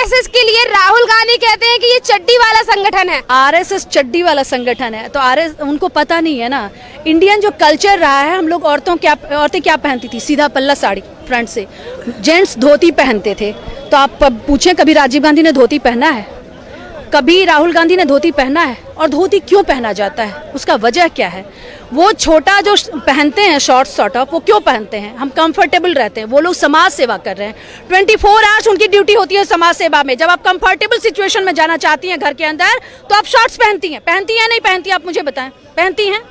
RSS के लिए राहुल गांधी कहते हैं कि ये चड्डी वाला संगठन है। आरएसएस चड्डी वाला संगठन है तो उनको पता नहीं है ना, इंडियन जो कल्चर रहा है, हम लोग औरतें क्या पहनती थी, सीधा पल्ला साड़ी फ्रंट से, जेंट्स धोती पहनते थे। तो आप पूछें कभी राजीव गांधी ने धोती पहना है, कभी राहुल गांधी ने धोती पहना है? और धोती क्यों पहना जाता है, उसका वजह क्या है? वो छोटा जो पहनते हैं शॉर्ट सॉर्ट ऑफ, वो क्यों पहनते हैं? हम कंफर्टेबल रहते हैं, वो लोग समाज सेवा कर रहे हैं, 24 आवर्स उनकी ड्यूटी होती है समाज सेवा में। जब आप कंफर्टेबल सिचुएशन में जाना चाहती हैं घर के अंदर, तो आप शॉर्ट्स पहनती हैं नहीं पहनती? आप मुझे बताएं, पहनती हैं?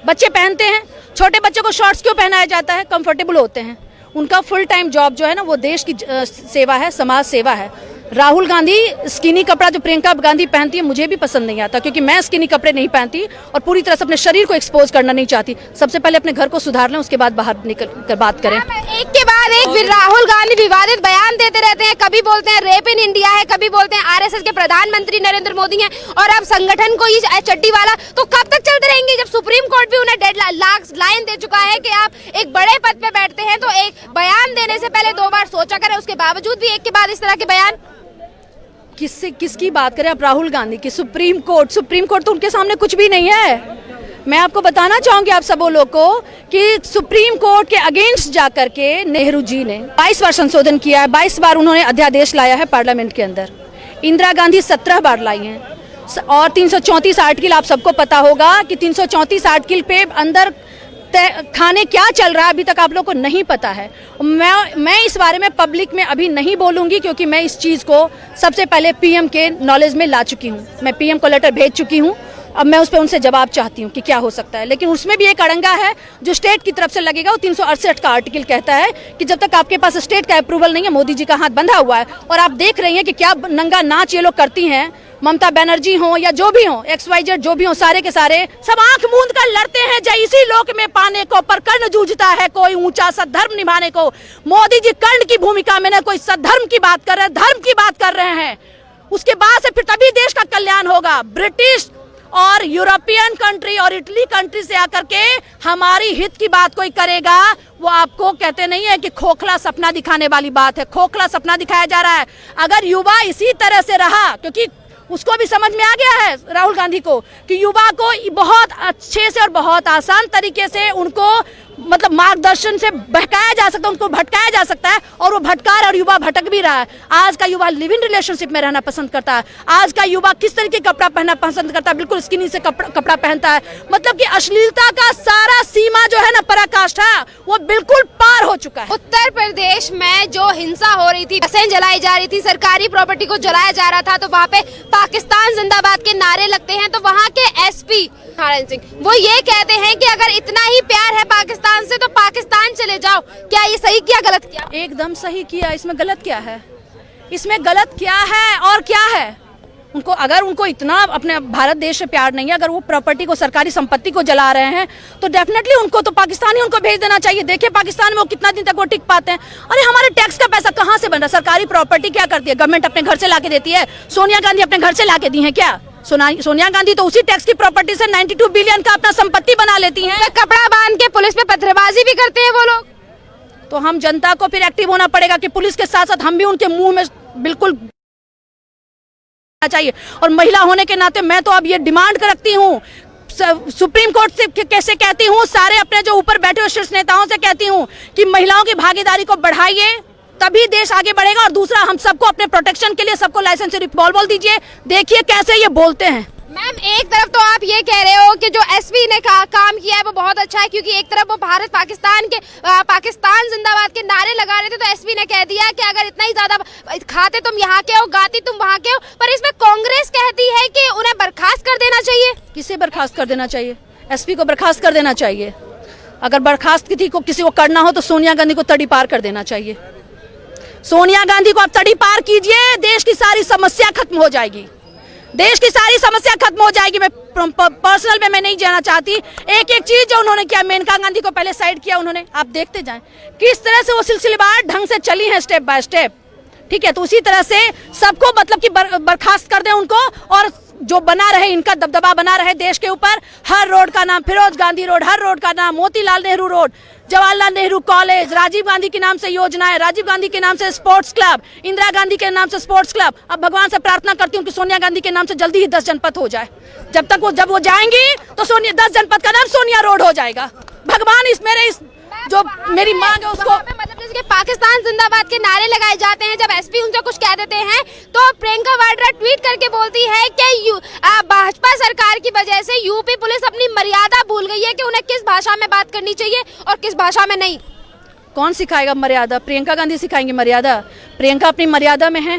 बच्चे पहनते हैं, छोटे बच्चों को शॉर्ट्स क्यों पहनाया जाता है? कंफर्टेबल होते हैं। उनका फुल टाइम जॉब जो है ना, वो देश की सेवा है, समाज सेवा है। राहुल गांधी स्किनी कपड़ा जो प्रियंका गांधी पहनती है, मुझे भी पसंद नहीं आता, क्योंकि मैं स्किनी कपड़े नहीं पहनती और पूरी तरह से अपने शरीर को एक्सपोज करना नहीं चाहती। सबसे पहले अपने घर को सुधार लें, उसके बाद बाहर निकल कर बात करें। एक के बाद एक राहुल गांधी विवादित बयान देते रहते हैं। कभी बोलते हैं रेप इन इंडिया है, कभी बोलते हैं आरएसएस के प्रधानमंत्री नरेंद्र मोदी हैं, और अब संगठन को ये चड्डी वाला। तो कब तक चलते रहेंगे? जब सुप्रीम कोर्ट भी उन्हें लाइन दे चुका है कि आप एक बड़े पद पे बैठते हैं तो एक बयान देने से पहले 2 बार सोचा करें। उसके बावजूद भी एक के बाद इस तरह के बयान। किसकी बात करें आप? राहुल गांधी की? सुप्रीम कोर्ट तो उनके सामने कुछ भी नहीं है। मैं आपको बताना चाहूंगी आप सबों लोग को कि सुप्रीम कोर्ट के अगेंस्ट जाकर के नेहरू जी ने 22 बार संशोधन किया है, 22 बार उन्होंने अध्यादेश लाया है पार्लियामेंट के अंदर। इंदिरा गांधी 17 बार लाई हैं। और 334 आर्टिकल, आप सबको पता होगा कि 334 आर्टिकल पे अंदर खाने क्या चल रहा है अभी तक आप लोग को नहीं पता है। मैं इस बारे में पब्लिक में अभी नहीं बोलूंगी, क्योंकि मैं इस चीज को सबसे पहले पीएम के नॉलेज में ला चुकी हूँ। मैं पीएम को लेटर भेज चुकी हूँ। अब मैं उस पर उनसे जवाब चाहती हूँ कि क्या हो सकता है। लेकिन उसमें भी एक अड़ंगा है जो स्टेट की तरफ से लगेगा। वो 368 का आर्टिकल कहता है कि जब तक आपके पास स्टेट का अप्रूवल नहीं है, मोदी जी का हाथ बंधा हुआ है। और आप देख रही हैं कि क्या नंगा नाच ये लोग करती हैं। ममता बनर्जी हो या जो भी हो, XYZ जो भी हो, सारे के सारे सब आंख मूंद कर लड़ते हैं जय इसी लोक में पाने को, पर कर्ण जूझता है कोई ऊंचा सद्धर्म निभाने को। मोदी जी कर्ण की भूमिका में न कोई सद्धर्म की बात कर रहे हैं, धर्म की बात कर रहे हैं। उसके बाद से फिर तभी देश का कल्याण होगा। ब्रिटिश और यूरोपियन कंट्री और इटली कंट्री से आकर के हमारी हित की बात कोई करेगा, वो आपको कहते नहीं है कि खोखला सपना दिखाने वाली बात है। खोखला सपना दिखाया जा रहा है। अगर युवा इसी तरह से रहा, क्योंकि उसको भी समझ में आ गया है राहुल गांधी को कि युवा को बहुत अच्छे से और बहुत आसान तरीके से उनको मतलब मार्गदर्शन से बहकाया जा सकता है, उनको भटकाया जा सकता है। और वो भटका और युवा भटक भी रहा है। आज का युवा लिव इन रिलेशनशिप में रहना पसंद करता है। आज का युवा किस तरीके का कपड़ा पहनना पसंद करता है? बिल्कुल स्किनी से कपड़ा पहनता है। मतलब कि अश्लीलता का सारा सीमा जो है ना, पराकाष्ठा, वो बिल्कुल पार हो चुका है। उत्तर प्रदेश में जो हिंसा हो रही थी, बसें जलाई जा रही थी, सरकारी प्रॉपर्टी को जलाया जा रहा था, तो वहाँ पे पाकिस्तान जिंदाबाद के नारे लगते हैं। तो वहाँ के SP सिंह वो ये कहते हैं कि अगर इतना ही प्यार है पाकिस्तान से तो पाकिस्तान चले जाओ। क्या ये सही किया, गलत किया? एकदम सही किया। इसमें गलत क्या है? इसमें गलत क्या है और क्या है? उनको अगर उनको इतना अपने भारत देश से प्यार नहीं है, अगर वो प्रॉपर्टी को, सरकारी संपत्ति को जला रहे हैं, तो डेफिनेटली उनको तो पाकिस्तानी उनको भेज देना चाहिए। देखिए पाकिस्तान में वो कितना दिन तक वो टिक पाते हैं। अरे हमारे टैक्स का पैसा कहाँ से बन रहा है? सरकारी प्रॉपर्टी क्या करती है? गवर्नमेंट अपने घर से लाके देती है। सोनिया गांधी अपने घर से लाके दी है क्या? सोनिया गांधी तो उसी टैक्स की प्रॉपर्टी से 92 बिलियन का अपना संपत्ति बना लेती हैं। कपड़ा बांध के पुलिस पे पत्थरबाजी भी करते हैं वो लोग। तो हम जनता को फिर एक्टिव होना पड़ेगा कि पुलिस के साथ साथ हम भी उनके मुंह में बिल्कुल चाहिए। और महिला होने के नाते मैं तो अब ये डिमांड रखती हूँ, सुप्रीम कोर्ट से कैसे कहती हूँ, सारे अपने जो ऊपर बैठे हुए शीर्ष नेताओं से कहती हूँ कि महिलाओं की भागीदारी को बढ़ाइए, तभी देश आगे बढ़ेगा। और दूसरा, हम सबको अपने प्रोटेक्शन के लिए सबको लाइसेंस रिवॉल्वर दीजिए। देखिए कैसे ये बोलते हैं। मैम, एक तरफ तो आप ये कह रहे हो कि जो SP ने काम किया है वो बहुत अच्छा है, क्योंकि एक तरफ वो भारत पाकिस्तान के पाकिस्तान जिंदाबाद के नारे लगा रहे थे, तो SP ने कह दिया कि अगर इतना ही ज्यादा खाते तुम यहाँ के हो, गाती तुम वहाँ के हो। पर इसमें कांग्रेस कहती है कि उन्हें बर्खास्त कर देना चाहिए। किसे बर्खास्त कर देना चाहिए? SP को बर्खास्त कर देना चाहिए। अगर बर्खास्त किसी को करना हो तो सोनिया गांधी को तड़ी पार कर देना चाहिए। सोनिया गांधी को आप तड़ी पार कीजिए, देश की सारी समस्या खत्म हो जाएगी। देश की सारी समस्या खत्म हो जाएगी। मैं पर्सनल में मैं नहीं जाना चाहती। एक एक चीज जो उन्होंने किया, मेनका गांधी को पहले साइड किया उन्होंने, आप देखते जाएं किस तरह से वो सिलसिलेवार ढंग से चली है, स्टेप बाय स्टेप। ठीक है, तो उसी तरह से सबको मतलब कि बर्खास्त कर दें उनको, और जो बना रहे, इनका दबदबा बना रहे देश के ऊपर। हर रोड का नाम फिरोज गांधी रोड, हर रोड का नाम मोतीलाल नेहरू रोड। जवाहरलाल नेहरू कॉलेज, राजीव गांधी के नाम से योजनाएं, राजीव गांधी के नाम से स्पोर्ट्स क्लब, इंदिरा गांधी के नाम से स्पोर्ट्स क्लब। अब भगवान से प्रार्थना करती हूँ कि सोनिया गांधी के नाम से जल्दी ही 10 जनपद हो जाए। जब वो जाएंगी तो 10 जनपद का नाम सोनिया रोड हो जाएगा। भगवान जो मेरी मांग है उसको, मतलब जैसे कि पाकिस्तान जिंदाबाद के नारे लगाए जाते हैं, जब एसपी उनसे कुछ कह देते हैं तो प्रियंका वाड्रा ट्वीट करके बोलती है कि भाजपा सरकार की वजह से यूपी पुलिस अपनी मर्यादा भूल गई है कि उन्हें किस भाषा में बात करनी चाहिए और किस भाषा में नहीं। कौन सिखाएगा मर्यादा? प्रियंका गांधी सिखाएंगे मर्यादा? प्रियंका अपनी मर्यादा में है।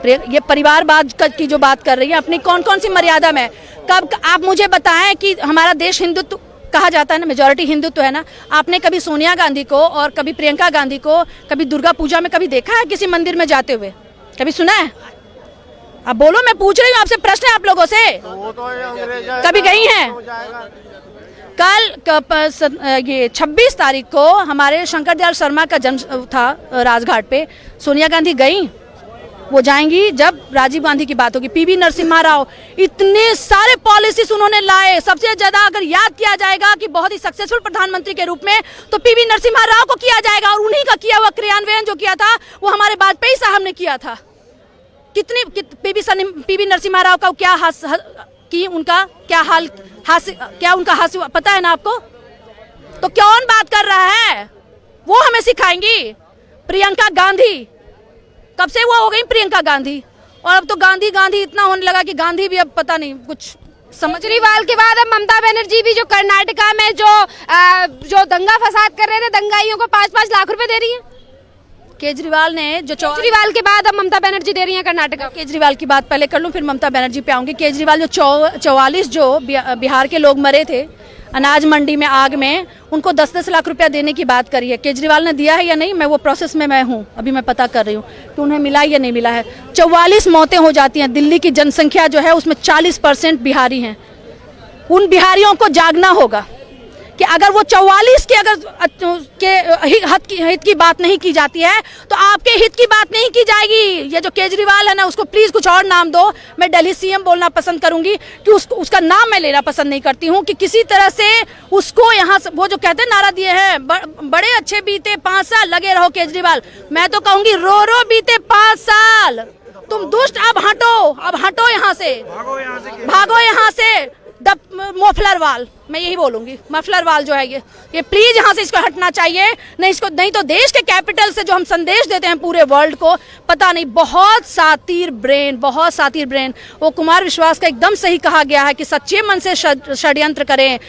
ये परिवारवाद की जो बात कर रही है, अपनी कौन कौन सी मर्यादा में? कब आप मुझे बताएं कि हमारा देश हिंदुत्व कहा जाता है ना, मेजॉरिटी हिंदुत्व है ना। आपने कभी सोनिया गांधी को और कभी प्रियंका गांधी को कभी दुर्गा पूजा में कभी देखा है किसी मंदिर में जाते हुए? कभी सुना है? अब बोलो, मैं पूछ रही हूँ आपसे, प्रश्न है आप लोगों से। कभी गई हैं? कल ये 26 तारीख को हमारे शंकर दयाल शर्मा का जन्म था राजघाट पे। सोनिया गांधी गई? वो जाएंगी जब राजीव गांधी की बात होगी। पीवी नरसिम्हा राव, इतने सारे पॉलिसीज उन्होंने लाए। सबसे ज्यादा अगर याद किया जाएगा कि बहुत ही सक्सेसफुल प्रधानमंत्री के रूप में, तो पीवी नरसिम्हा राव को किया जाएगा। और उन्हीं का किया हुआ क्रियान्वयन जो किया था वो हमारे वाजपेयी साहब ने किया था। पीवी नरसिम्हा राव का क्या उनका क्या हाल, क्या उनका हास्य पता है ना आपको? तो कौन बात कर रहा है? वो हमें सिखाएंगी। प्रियंका गांधी, कब से वो हो गई प्रियंका गांधी? और अब तो गांधी गांधी इतना होने लगा कि गांधी भी अब पता नहीं कुछ समझ। केजरीवाल के बाद अब ममता बनर्जी भी जो कर्नाटका में जो दंगा फसाद कर रहे थे, दंगाइयों को 5-5 लाख रुपए दे रही है। केजरीवाल ने जो केजरीवाल के बाद अब ममता बनर्जी दे रही है कर्नाटका। केजरीवाल की बात पहले कर लूं, फिर ममता बनर्जी पे आऊंगी। केजरीवाल जो 44 जो बिहार के लोग मरे थे अनाज मंडी में आग में, उनको 10-10 लाख रुपया देने की बात करी है। केजरीवाल ने दिया है या नहीं, मैं वो प्रोसेस में हूँ, अभी मैं पता कर रही हूँ कि उन्हें मिला या नहीं मिला है। 44 मौतें हो जाती हैं। दिल्ली की जनसंख्या जो है उसमें 40% बिहारी हैं। उन बिहारियों को जागना होगा कि अगर वो 44 के हित की बात नहीं की जाती है तो आपके हित की बात नहीं की जाएगी। ये जो केजरीवाल है ना, उसको प्लीज कुछ और नाम दो। मैं दिल्ली सीएम बोलना पसंद करूंगी कि उसका नाम मैं लेना पसंद नहीं करती हूँ कि किसी तरह से उसको यहाँ से वो जो कहते हैं नारा दिए हैं, बड़े अच्छे बीते 5 साल, लगे रहो केजरीवाल। मैं तो कहूंगी रो रो बीते 5 साल। तुम दुष्ट, अब हटो यहाँ से, भागो यहाँ से। मफलर वाल, मैं यही बोलूंगी, मफलर वाल जो है ये प्लीज यहाँ से इसको हटना चाहिए। नहीं तो देश के कैपिटल से जो हम संदेश देते हैं पूरे वर्ल्ड को, पता नहीं, बहुत सातिर ब्रेन। वो कुमार विश्वास का एकदम सही कहा गया है कि सच्चे मन से षड्यंत्र करें,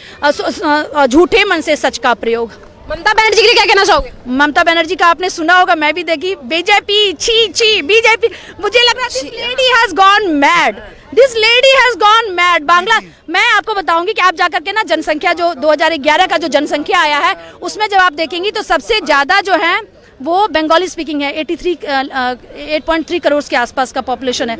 झूठे मन से सच का प्रयोग। ममता बनर्जी के लिए क्या कहना चाहोगे? ममता बनर्जी का आपने सुना होगा, मैं भी देखी। बीजेपी, छी बीजेपी, मुझे लग रहा है this lady has gone mad. Bangla, मैं आपको बताऊंगी कि आप जाकर के ना जनसंख्या जो 2011 का जो जनसंख्या आया है उसमें जब आप देखेंगी तो सबसे ज्यादा जो है वो बंगाली स्पीकिंग है। 8.3 करोड़ के आसपास का पॉपुलेशन है।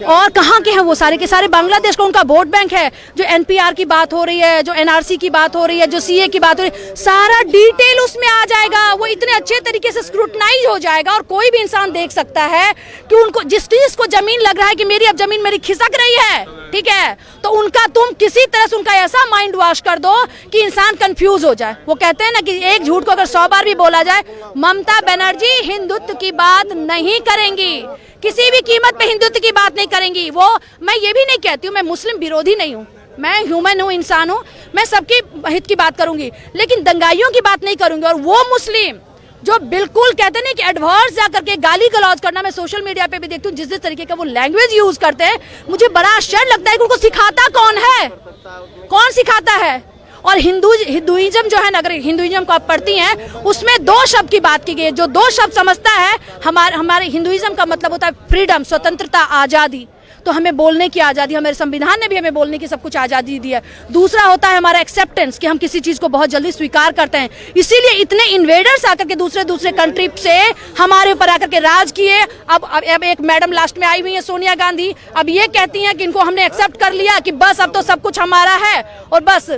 और कहाँ के हैं वो सारे के सारे? बांग्लादेश का उनका वोट बैंक है। जो एनपीआर की बात हो रही है, जो एनआरसी की बात हो रही है, जो सीए की बात हो रही है, सारा डिटेल उसमें आ जाएगा। वो इतने अच्छे तरीके से स्क्रूटनाइज हो जाएगा और कोई भी इंसान देख सकता है कि उनको जिसको जमीन लग रहा है कि मेरी अब जमीन मेरी खिसक रही है, ठीक है, तो उनका तुम किसी तरह से उनका ऐसा माइंड वॉश कर दो कि इंसान कंफ्यूज हो जाए। वो कहते हैं ना कि एक झूठ को अगर 100 बार भी बोला जाए। ममता बनर्जी हिंदुत्व की बात नहीं करेंगी, किसी भी कीमत पे हिंदुत्व की बात नहीं करेंगी। वो, मैं ये भी नहीं कहती हूँ मैं मुस्लिम विरोधी नहीं हूँ, मैं ह्यूमन हूँ, इंसान हूँ, मैं सबके हित की बात करूंगी, लेकिन दंगाइयों की बात नहीं करूंगी। और वो मुस्लिम जो बिल्कुल कहते हैं कि एडवर्स जाकर के गाली गलौज करना, मैं सोशल मीडिया पे भी देखती हूँ जिस तरीके का वो लैंग्वेज यूज करते हैं, मुझे बड़ा आश्चर्य लगता है कि उनको सिखाता कौन है, कौन सिखाता है। और हिंदुइज्म जो है ना, अगर हिंदुइज्म को आप पढ़ती हैं उसमें 2 शब्द की बात की गई है। जो 2 शब्द समझता है, हमारे हिंदुइज्म का मतलब होता है फ्रीडम, स्वतंत्रता, आजादी। तो हमें बोलने की आज़ादी, हमारे संविधान ने भी हमें बोलने की सब कुछ आज़ादी दी है। दूसरा होता है हमारा एक्सेप्टेंस, कि हम किसी चीज़ को बहुत जल्दी स्वीकार करते हैं। इसीलिए इतने इन्वेडर्स आकर के दूसरे कंट्री से हमारे ऊपर आकर के राज किए। अब एक मैडम लास्ट में आई हुई है सोनिया गांधी, अब ये कहती हैं कि इनको हमने एक्सेप्ट कर लिया कि बस अब तो सब कुछ हमारा है और बस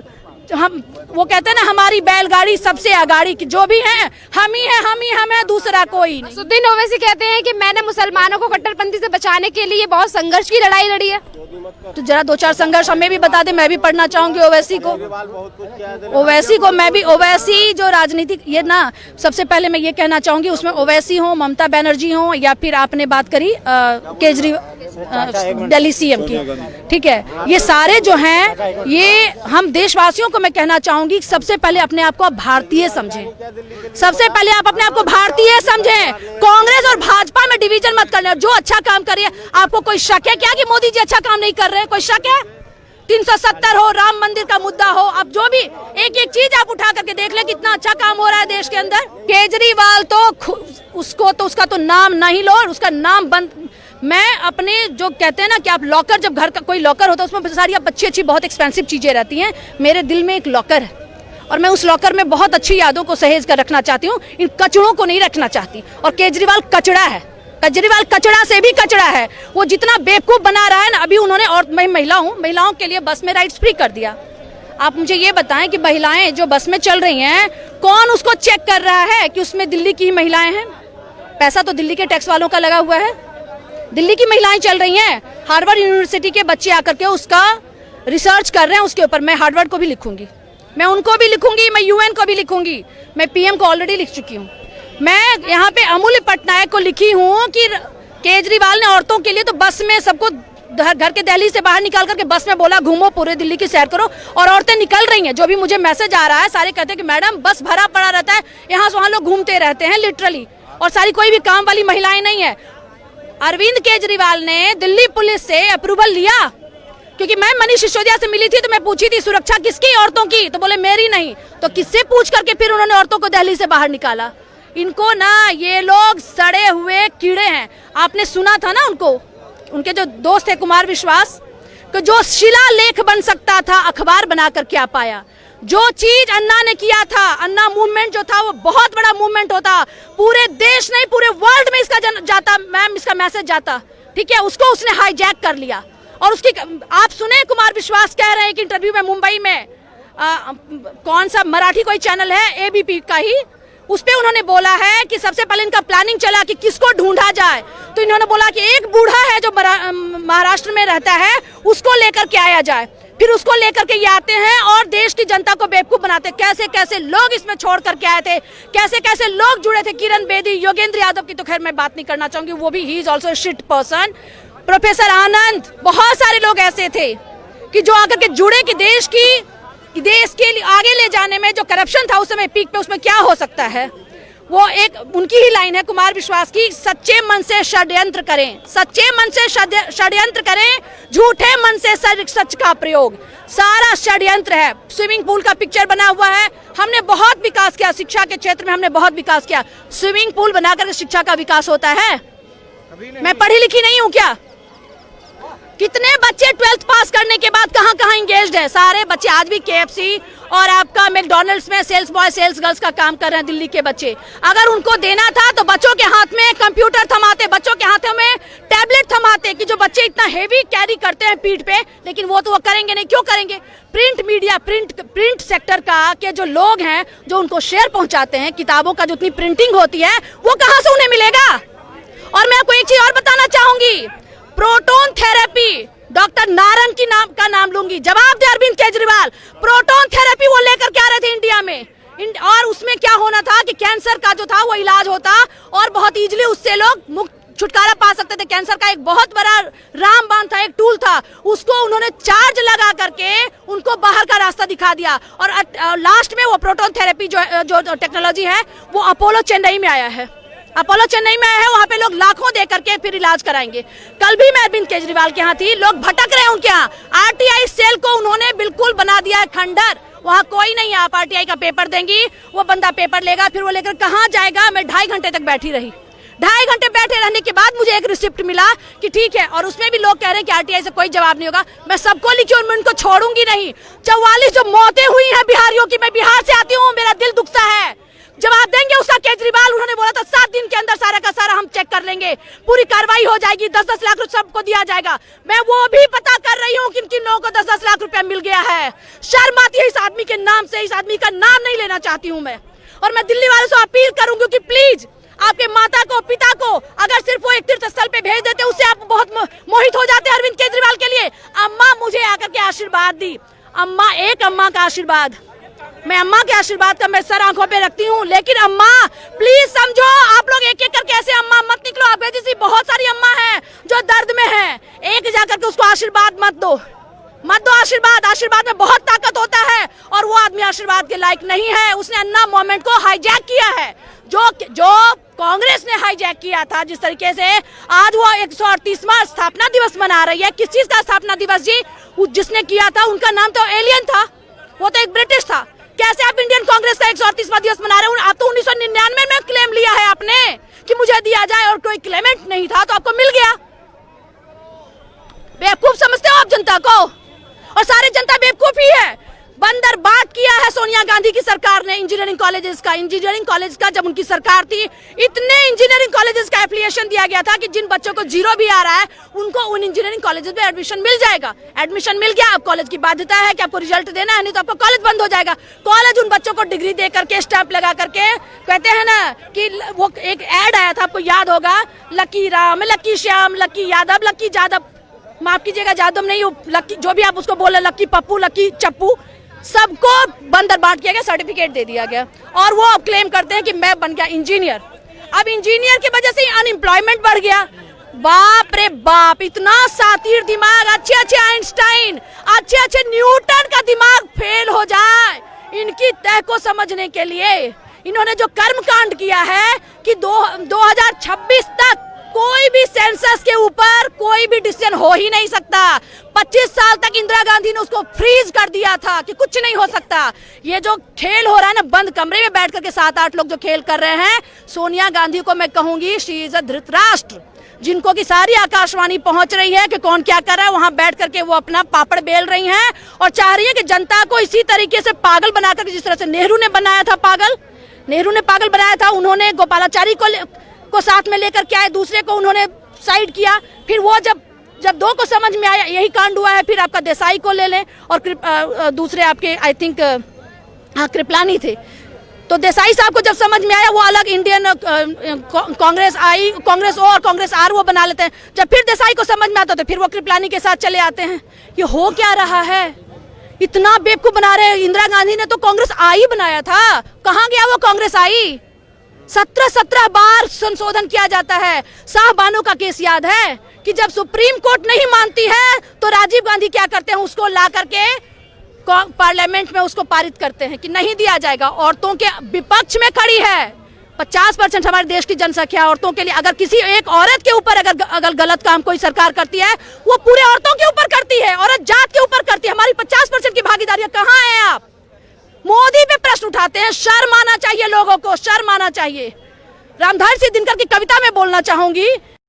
हम, वो कहते हैं ना हमारी बैलगाड़ी सबसे आगाड़ी, की जो भी है हम ही है, दूसरा कोई नहीं। असदुद्दीन ओवैसी कहते हैं कि मैंने मुसलमानों को कट्टरपंथी से बचाने के लिए बहुत संघर्ष की लड़ाई लड़ी है। तो जरा 2-4 संघर्ष हमें भी बता दे, मैं भी पढ़ना चाहूंगी ओवैसी को। ओवैसी को मैं भी, ओवैसी जो राजनीतिक, ये ना सबसे पहले मैं ये कहना चाहूंगी, उसमें ओवैसी हो, ममता बनर्जी हो, या फिर आपने बात करी केजरीवाल दिल्ली सीएम की, ठीक है, ये सारे जो हैं, ये हम देशवासियों को मैं कहना चाहूंगी सबसे पहले अपने आप को आप भारतीय समझें। सबसे पहले आप अपने आप को भारतीय समझें। कांग्रेस और भाजपा में डिवीजन मत करना। जो अच्छा काम कर रही है, आपको कोई शक है क्या कि मोदी जी अच्छा काम नहीं कर रहे हैं? कोई शक है? 370 हो, राम मंदिर का मुद्दा हो, अब जो भी एक एक चीज आप उठा करके देख ले कितना अच्छा काम हो रहा है देश के अंदर। केजरीवाल तो उसका तो नाम नहीं लो, और उसका नाम बंद। मैं अपने जो कहते हैं ना कि आप लॉकर, जब घर का कोई लॉकर होता है उसमें सारी अच्छी बहुत एक्सपेंसिव चीजें रहती हैं, मेरे दिल में एक लॉकर है और मैं उस लॉकर में बहुत अच्छी यादों को सहेज कर रखना चाहती हूँ, इन कचड़ों को नहीं रखना चाहती। और केजरीवाल कचड़ा है, केजरीवाल कचड़ा से भी कचड़ा है। वो जितना बेवकूफ बना रहा है ना, अभी उन्होंने, और मैं महिलाओं के लिए बस में राइड्स फ्री कर दिया। आप मुझे ये बताएं कि महिलाएं जो बस में चल रही हैं, कौन उसको चेक कर रहा है कि उसमें दिल्ली की महिलाएं हैं? पैसा तो दिल्ली के टैक्स वालों का लगा हुआ है। दिल्ली की महिलाएं चल रही हैं। हार्वर्ड यूनिवर्सिटी के बच्चे आकर के उसका रिसर्च कर रहे हैं उसके ऊपर। मैं हार्वर्ड को भी लिखूंगी, मैं उनको भी लिखूंगी, मैं यूएन को भी लिखूंगी, मैं पीएम को ऑलरेडी लिख चुकी हूँ। मैं यहाँ पे अमूल्य पटनायक को लिखी हूँ कि केजरीवाल ने औरतों के लिए तो बस में सबको घर के दिल्ली से बाहर निकाल करके बस में बोला घूमो, पूरे दिल्ली की सैर करो, और औरतें निकल रही हैं। जो भी मुझे मैसेज आ रहा है, सारे कहते हैं कि मैडम बस भरा पड़ा रहता है, यहाँ से वहाँ लोग घूमते रहते हैं लिटरली, और सारी कोई भी काम वाली महिलाएं नहीं है। अरविंद केजरीवाल ने दिल्ली पुलिस से अप्रूवल लिया, क्योंकि मैं मनीष सिसोदिया से मिली थी तो मैं पूछी थी सुरक्षा किसकी, औरतों की, तो बोले मेरी नहीं। तो किससे पूछ करके फिर उन्होंने औरतों को दिल्ली से बाहर निकाला? इनको ना, ये लोग सड़े हुए कीड़े हैं। आपने सुना था ना उनको, उनके जो दोस्त है कुमार विश्वास, कि जो शिलालेख बन सकता था अखबार बनाकर क्या पाया। जो चीज अन्ना ने किया था, अन्ना मूवमेंट जो था वो बहुत बड़ा मूवमेंट होता, पूरे देश नहीं पूरे वर्ल्ड में इसका जाता, मैम इसका मैसेज जाता, ठीक है, उसको उसने हाईजैक कर लिया। और उसकी आप सुने कुमार विश्वास कह रहे हैं कि इंटरव्यू में मुंबई में कौन सा मराठी कोई चैनल है एबीपी का ही, उस पे उन्होंने बोला है कि सबसे पहले इनका प्लानिंग चला कि किसको ढूंढा जाए, तो इन्होंने बोला कि एक बूढ़ा है जो महाराष्ट्र में रहता है उसको लेकर के आया जाए। फिर उसको लेकर के ये आते हैं और देश की जनता को बेवकूफ बनाते। कैसे कैसे लोग इसमें छोड़ करके आए थे, कैसे कैसे लोग जुड़े थे। किरण बेदी, योगेंद्र यादव की तो खैर मैं बात नहीं करना चाहूंगी, वो भी he is also shit person. Professor Anand, बहुत सारे लोग ऐसे थे कि जो आकर के जुड़े कि देश के लिए आगे ले जाने में जो करप्शन था उस समय पीक पे, उसमें क्या हो सकता है। वो एक उनकी ही लाइन है कुमार विश्वास की, सच्चे मन से षड्यंत्र करें, सच्चे मन से षड्यंत्र करें, झूठे मन से सच का प्रयोग। सारा षड्यंत्र है। स्विमिंग पूल का पिक्चर बना हुआ है, हमने बहुत विकास किया, शिक्षा के क्षेत्र में हमने बहुत विकास किया। स्विमिंग पूल बनाकर शिक्षा का विकास होता है? मैं पढ़ी लिखी नहीं हूँ क्या? कितने बच्चे 12th पास करने के बाद कहाँ कहाँ इंगेज्ड हैं? सारे बच्चे आज भी KFC और आपका मैकडॉनल्ड्स में सेल्स बॉय सेल्स गर्ल्स का काम कर रहे हैं दिल्ली के बच्चे। अगर उनको देना था तो बच्चों के हाथ में कंप्यूटर थमाते, बच्चों के हाथों में टैबलेट थमाते, कि जो बच्चे इतना हेवी कैरी करते हैं पीठ पे, लेकिन वो तो वो करेंगे नहीं। क्यों करेंगे? प्रिंट मीडिया, प्रिंट सेक्टर का के जो लोग हैं जो उनको शेयर पहुंचाते हैं, किताबों का जो इतनी प्रिंटिंग होती है वो कहाँ से उन्हें मिलेगा? और मैं आपको एक चीज और बताना चाहूंगी, प्रोटोन थेरेपी, डॉक्टर नारंग का नाम लूंगी, जवाब दे अरविंद केजरीवाल। प्रोटोन थेरेपी वो लेकर के आ रहे थे इंडिया में, और उसमें क्या होना था कि कैंसर का जो था वो इलाज होता और बहुत इजीली उससे लोग मुक्त छुटकारा पा सकते थे। कैंसर का एक बहुत बड़ा रामबाण था, एक टूल था, उसको उन्होंने चार्ज लगा करके उनको बाहर का रास्ता दिखा दिया। और लास्ट में वो प्रोटोन थेरेपी जो टेक्नोलॉजी है वो अपोलो चेन्नई में आया है, अपोलो चेन्नई में है, वहाँ पे लोग लाखों दे करके फिर इलाज कराएंगे। कल भी मैं अरविंद केजरीवाल के यहाँ थी, लोग भटक रहे हैं उनके यहाँ। RTI सेल को उन्होंने बिल्कुल बना दिया है खंडर, वहाँ कोई नहीं है। आप RTI का पेपर देंगी, वो बंदा पेपर लेगा, फिर वो लेकर कहाँ जाएगा? मैं 2.5 घंटे तक बैठी रही। 2.5 घंटे बैठे रहने के बाद मुझे एक रिसिप्ट मिला कि ठीक है, और उसमें भी लोग कह रहे हैं कि RTI से कोई जवाब नहीं होगा। मैं सबको लिखी और मैं उनको छोड़ूंगी नहीं। 44 जो मौतें हुई हैं बिहारियों की, मैं बिहार से आती हूँ, मेरा दिल दुखता है। जवाब देंगे उसका केजरीवाल। उन्होंने बोला था 7 दिन के अंदर सारा का सारा हम चेक कर लेंगे, पूरी कार्रवाई हो जाएगी, 10-10 लाख रुपए सबको दिया जाएगा। मैं वो भी पता कर रही हूँ किन किन लोगों को 10-10 लाख रुपया मिल गया है। शर्म आती है इस आदमी के नाम से, इस आदमी का नाम नहीं लेना चाहती हूँ मैं। और मैं दिल्ली वालों से अपील करूंगी कि प्लीज आपके माता को, पिता को अगर सिर्फ वो एक तीर्थ स्थल पे भेज देते, उससे आप बहुत मोहित हो जाते हैं अरविंद केजरीवाल के लिए। अम्मा मुझे आकर के आशीर्वाद दी। अम्मा, एक अम्मा का आशीर्वाद, मैं अम्मा के आशीर्वाद का मैं सर आंखों पे रखती हूँ, लेकिन अम्मा प्लीज समझो, आप लोग एक एक करके ऐसे अम्मा मत निकलो। आप जैसी बहुत सारी अम्मा हैं जो दर्द में हैं, एक जाकर के उसको आशीर्वाद मत दो आशीर्वाद। आशीर्वाद में बहुत ताकत होता है और वो आदमी आशीर्वाद के लायक नहीं है। उसने अन्ना मोमेंट को हाईजैक किया है, जो कांग्रेस ने हाईजैक किया था। जिस तरीके से आज वो 138वां स्थापना दिवस मना रही है, किस चीज का स्थापना दिवस जी? जिसने किया था उनका नाम तो एलियन था, वो तो एक ब्रिटिश था। कैसे आप इंडियन कांग्रेस का 138वां दिवस मना रहे हो? आप तो 1999 में क्लेम लिया है आपने कि मुझे दिया जाए, और कोई क्लेमेंट नहीं था तो आपको मिल गया। बेवकूफ समझते हो आप जनता को, और सारी जनता बेवकूफ ही है। बंदर बाट किया है सोनिया गांधी की सरकार ने इंजीनियरिंग कॉलेजेस का। जब उनकी सरकार थी, इतने इंजीनियरिंग कॉलेजेस का एफिलिएशन दिया गया था कि जिन बच्चों को जीरो भी आ रहा है उनको उन इंजीनियरिंग कॉलेजेस में एडमिशन मिल जाएगा। एडमिशन मिल गया, अब कॉलेज की बाध्यता है कि आपको रिजल्ट देना है, नहीं तो आपका कॉलेज बंद हो जाएगा। कॉलेज उन बच्चों को डिग्री दे करके, स्टैंप लगा करके, कहते हैं ना कि वो एक एड आया था, आपको याद होगा, Lucky Ram, Lucky Shyam, Lucky Yadav, Lucky Jadav, माफ कीजिएगा जादव नहीं, लकी जो भी आप उसको बोले, लकी पप्पू, लकी चप्पू, सबको बंदर बांट किया गया, सर्टिफिकेट दे दिया गया। और वो अब क्लेम करते हैं कि मैं बन गया इंजीनियर। अब इंजीनियर की वजह से अनएम्प्लॉयमेंट बढ़ गया। बाप रे बाप, इतना सातिर दिमाग, अच्छे आइंस्टाइन, अच्छे न्यूटन का दिमाग फेल हो जाए इनकी तह को समझने के लिए। इन्होंने जो कर्मकांड किया है कि 2026 तक कोई भी सेंसस के ऊपर कोई भी डिसीजन हो ही नहीं सकता। 25 साल तक इंदिरा गांधी ने उसको फ्रीज कर दिया था कि कुछ नहीं हो सकता। ये जो खेल हो रहा है ना, बंद कमरे में बैठ करके 7-8 लोग जो खेल कर रहे हैं, सोनिया गांधी को मैं कहूंगी शी इज अ धृतराष्ट्र, जिनको की सारी आकाशवाणी पहुंच रही है कि कौन क्या कर रहा है। वहां बैठ करके वो अपना पापड़ बेल रही हैं और चाह रही है कि जनता को इसी तरीके से पागल बनाकर, जिस तरह से नेहरू ने बनाया था पागल, नेहरू ने पागल बनाया था। उन्होंने गोपालाचारी को साथ में लेकर के आए, दूसरे को उन्होंने साइड किया। फिर वो जब दो को समझ में आया, यही कांड हुआ है। फिर आपका देसाई को ले लें और दूसरे आपके आई थिंक कृपलानी थे। तो देसाई साहब को जब समझ में आया, वो अलग इंडियन कांग्रेस आई, कांग्रेस ओ और कांग्रेस आर वो बना लेते हैं। जब फिर देसाई को समझ में आता तो फिर वो कृपलानी के साथ चले आते हैं। ये हो क्या रहा है? इतना बेवकूफ बना रहे हैं। इंदिरा गांधी ने तो कांग्रेस आई बनाया था, कहाँ गया वो कांग्रेस आई? 17 बार संशोधन किया जाता है। शाहबानो का केस याद है कि जब सुप्रीम कोर्ट नहीं मानती है तो राजीव गांधी क्या करते हैं, उसको ला करके पार्लियामेंट में उसको पारित करते हैं कि नहीं दिया जाएगा। औरतों के विपक्ष में खड़ी है। 50% हमारे देश की जनसंख्या औरतों के लिए। अगर किसी एक औरत के ऊपर अगर गलत काम कोई सरकार करती है, वो पूरे औरतों के ऊपर करती है, औरत जात के ऊपर करती है। हमारी 50% की भागीदारी कहाँ है? आप मोदी पे प्रश्न उठाते हैं। शर्म आना चाहिए लोगों को, शर्म आना चाहिए। रामधारी सिंह दिनकर की कविता में बोलना चाहूंगी